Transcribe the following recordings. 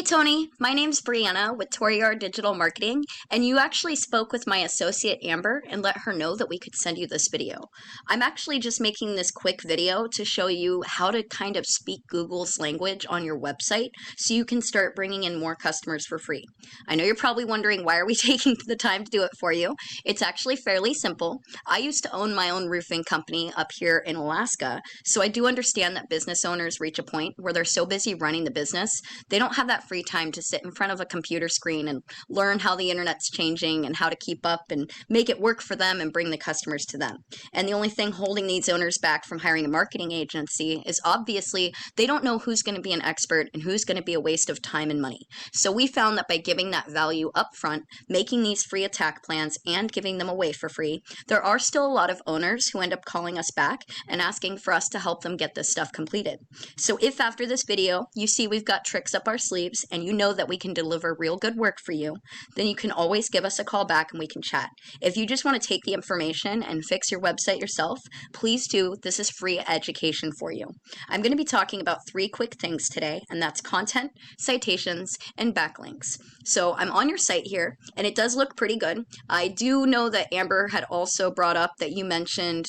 Tony, my name's Brianna with Toriar Digital Marketing, and you actually spoke with my associate Amber and let her know that we could send you this video. I'm actually just making this quick video to show you how to kind of speak Google's language on your website so you can start bringing in more customers for free. I know you're probably wondering, why are we taking the time to do it for you? It's actually fairly simple. I used to own my own roofing company up here in Alaska, so I do understand that business owners reach a point where they're so busy running the business, they don't have that free time to sit in front of a computer screen and learn how the internet's changing and how to keep up and make it work for them and bring the customers to them. And the only thing holding these owners back from hiring a marketing agency is obviously they don't know who's going to be an expert and who's going to be a waste of time and money. So we found that by giving that value up front, making these free attack plans and giving them away for free, there are still a lot of owners who end up calling us back and asking for us to help them get this stuff completed. So if after this video you see we've got tricks up our sleeves and you know that we can deliver real good work for you, then you can always give us a call back and we can chat. If you just want to take the information and fix your website yourself, please do. This is free education for you. I'm going to be talking about 3 quick things today, and that's content, citations, and backlinks. So I'm on your site here, and it does look pretty good. I do know that Amber had also brought up that you mentioned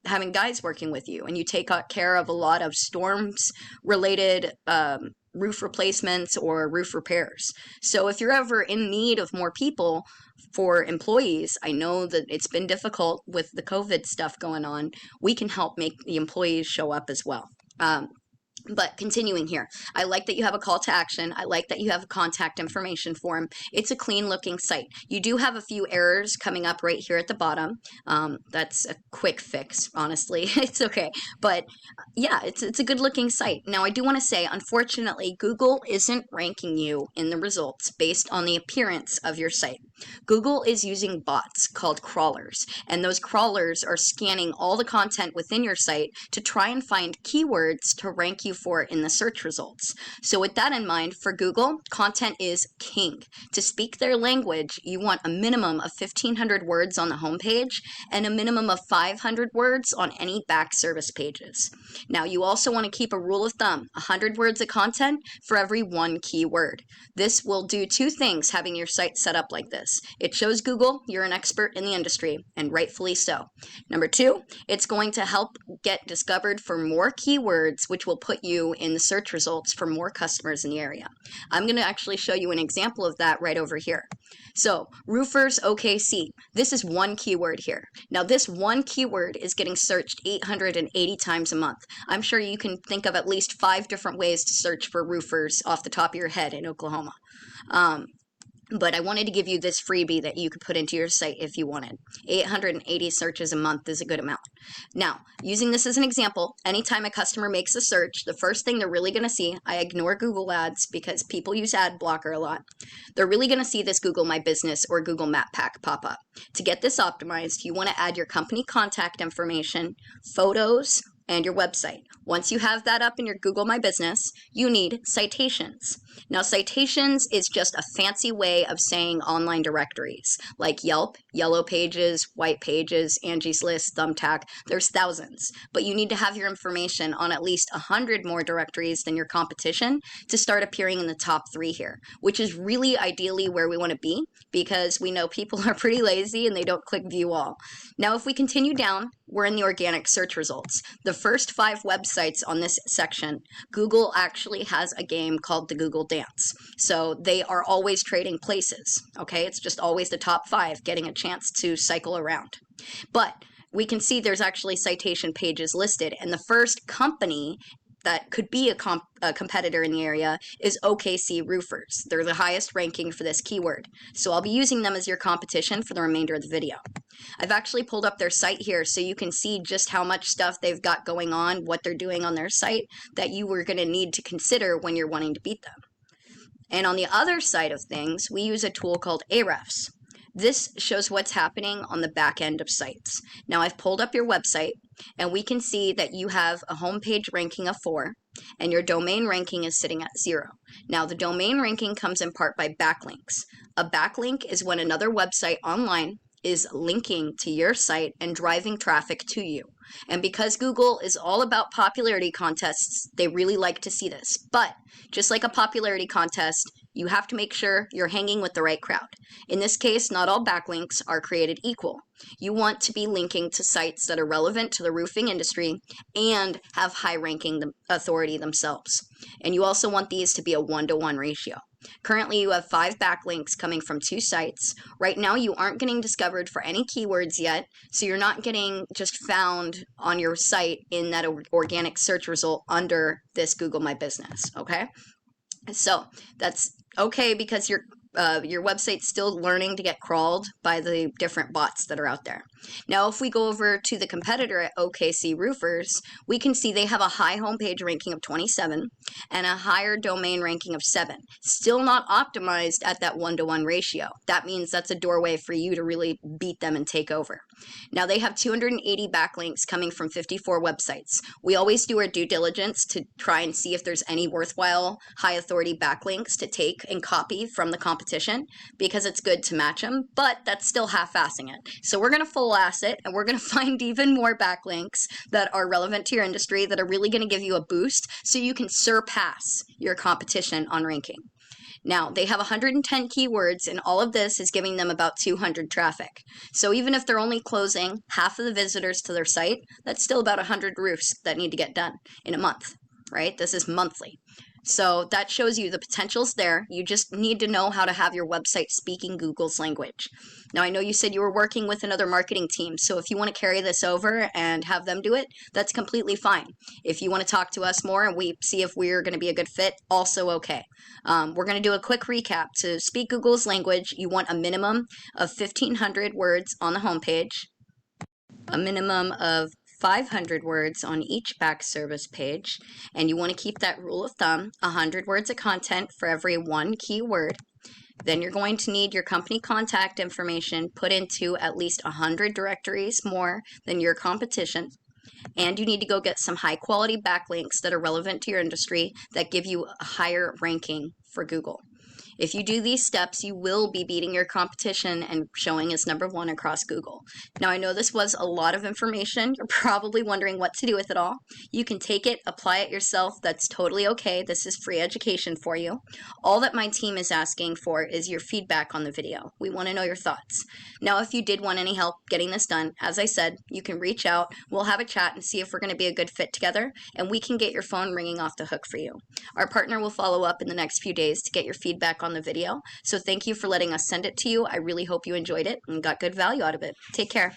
having guys working with you, and you take care of a lot of storms related roof replacements or roof repairs. So if you're ever in need of more people for employees, I know that it's been difficult with the COVID stuff going on. We can help make the employees show up as well. But continuing here, I like that you have a call to action. I like that you have a contact information form. It's a clean looking site. You do have a few errors coming up right here at the bottom. That's a quick fix, honestly. It's okay. But yeah, it's a good looking site. Now, I do want to say, unfortunately, Google isn't ranking you in the results based on the appearance of your site. Google is using bots called crawlers, and those crawlers are scanning all the content within your site to try and find keywords to rank you for in the search results. So with that in mind, for Google, content is king. To speak their language, you want a minimum of 1,500 words on the homepage and a minimum of 500 words on any back service pages. Now, you also want to keep a rule of thumb, 100 words of content for every 1 keyword. This will do 2 things having your site set up like this. It shows Google you're an expert in the industry, and rightfully so. Number 2, it's going to help get discovered for more keywords, which will put you in the search results for more customers in the area. I'm going to actually show you an example of that right over here. So, roofers OKC. This is 1 keyword here. Now, this 1 keyword is getting searched 880 times a month. I'm sure you can think of at least 5 different ways to search for roofers off the top of your head in Oklahoma. But I wanted to give you this freebie that you could put into your site if you wanted. 880 searches a month is a good amount. Now, using this as an example, anytime a customer makes a search, the first thing they're really going to see, I ignore Google ads because people use ad blocker a lot. They're really going to see this Google My Business or Google Map Pack pop up. To get this optimized, you want to add your company contact information, photos, and your website. Once you have that up in your Google My Business, you need citations. Now, citations is just a fancy way of saying online directories like Yelp, Yellow Pages, White Pages, Angie's List, Thumbtack. There's thousands, but you need to have your information on at least 100 more directories than your competition to start appearing in the top 3 here, which is really ideally where we want to be because we know people are pretty lazy and they don't click view all. Now, if we continue down, we're in the organic search results. The first 5 websites on this section, Google actually has a game called the Google Dance. So they are always trading places, okay? It's just always the top 5 getting a chance to cycle around. But we can see there's actually citation pages listed, and the first company that could be a competitor in the area is OKC Roofers. They're the highest ranking for this keyword. So I'll be using them as your competition for the remainder of the video. I've actually pulled up their site here so you can see just how much stuff they've got going on, what they're doing on their site that you were going to need to consider when you're wanting to beat them. And on the other side of things, we use a tool called Ahrefs. This shows what's happening on the back end of sites. Now, I've pulled up your website, and we can see that you have a homepage ranking of 4, and your domain ranking is sitting at 0. Now, the domain ranking comes in part by backlinks. A backlink is when another website online is linking to your site and driving traffic to you. And because Google is all about popularity contests, they really like to see this. But just like a popularity contest, you have to make sure you're hanging with the right crowd. In this case, not all backlinks are created equal. You want to be linking to sites that are relevant to the roofing industry and have high ranking authority themselves. And you also want these to be a 1-to-1 ratio. Currently, you have 5 backlinks coming from 2 sites. Right now, you aren't getting discovered for any keywords yet, so you're not getting just found on your site in that organic search result under this Google My Business, okay? So that's okay because your website's still learning to get crawled by the different bots that are out there. Now, if we go over to the competitor at OKC Roofers, we can see they have a high homepage ranking of 27 and a higher domain ranking of 7. Still not optimized at that 1-to-1 ratio. That means that's a doorway for you to really beat them and take over. Now, they have 280 backlinks coming from 54 websites. We always do our due diligence to try and see if there's any worthwhile high authority backlinks to take and copy from the competition, because it's good to match them, but that's still half-assing it. So we're going to full ass it, and we're going to find even more backlinks that are relevant to your industry that are really going to give you a boost so you can surpass your competition on ranking. Now, they have 110 keywords, and all of this is giving them about 200 traffic. So even if they're only closing half of the visitors to their site, that's still about 100 roofs that need to get done in a month, right? This is monthly. So that shows you the potential's there. You just need to know how to have your website speaking Google's language. Now, I know you said you were working with another marketing team, so if you want to carry this over and have them do it, that's completely fine. If you want to talk to us more and we see if we're going to be a good fit, also okay. We're going to do a quick recap. To speak Google's language, you want a minimum of 1,500 words on the homepage, a minimum of 500 words on each back service page, and you want to keep that rule of thumb, 100 words of content for every 1 keyword. Then you're going to need your company contact information put into at least 100 directories more than your competition. And you need to go get some high quality backlinks that are relevant to your industry that give you a higher ranking for Google. If you do these steps, you will be beating your competition and showing as #1 across Google. Now, I know this was a lot of information. You're probably wondering what to do with it all. You can take it, apply it yourself. That's totally okay. This is free education for you. All that my team is asking for is your feedback on the video. We want to know your thoughts. Now, if you did want any help getting this done, as I said, you can reach out. We'll have a chat and see if we're going to be a good fit together, and we can get your phone ringing off the hook for you. Our partner will follow up in the next few days to get your feedback on the video. So thank you for letting us send it to you. I really hope you enjoyed it and got good value out of it. Take care.